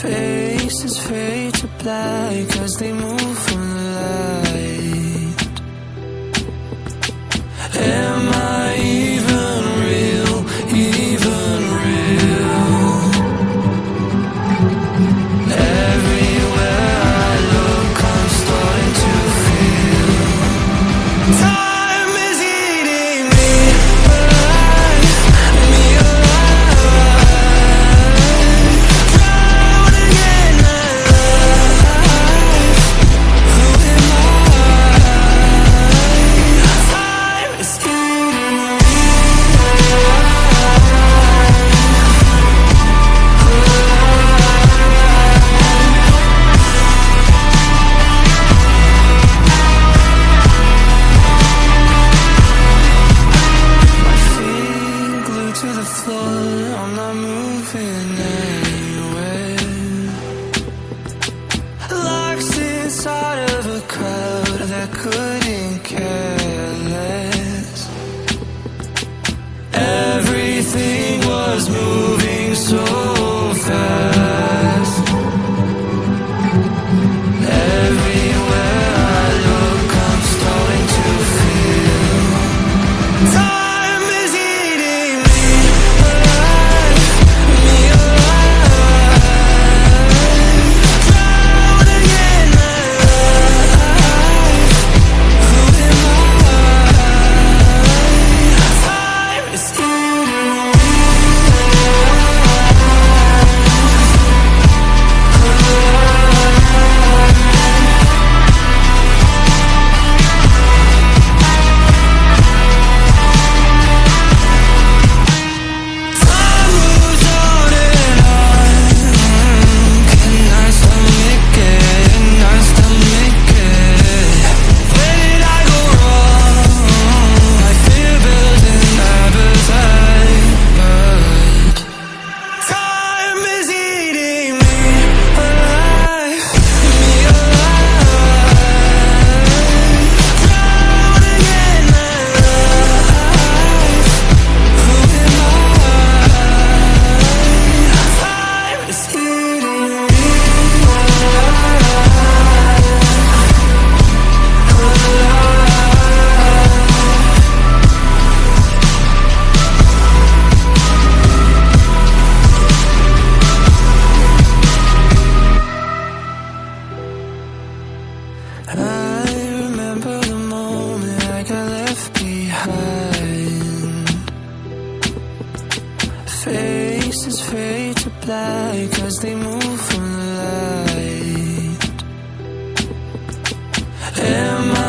Faces fade to black as they move from the light. Am I even real, even real? Everywhere I look, I'm starting to feel time is eating me alive, me alive. Drowning in the light. Who am I? Time is eating me My feet glued to the floor, I'm not moving anywhere. Lost inside of a crowd that couldn't care less. Everything was moving so fast. Everywhere I look, I'm starting to feel time is eating me alive, me alive. Drowning in the light. Who am I? Time is eating me Time moves on and on. Can I stomach it? Can I stomach it? Where did I go wrong? I fear building appetite, but time is eating me alive, me alive. Drowning in the light. Who am I? Time is eating me I remember the moment I got left behind. Faces fade to black as they move from the light. Am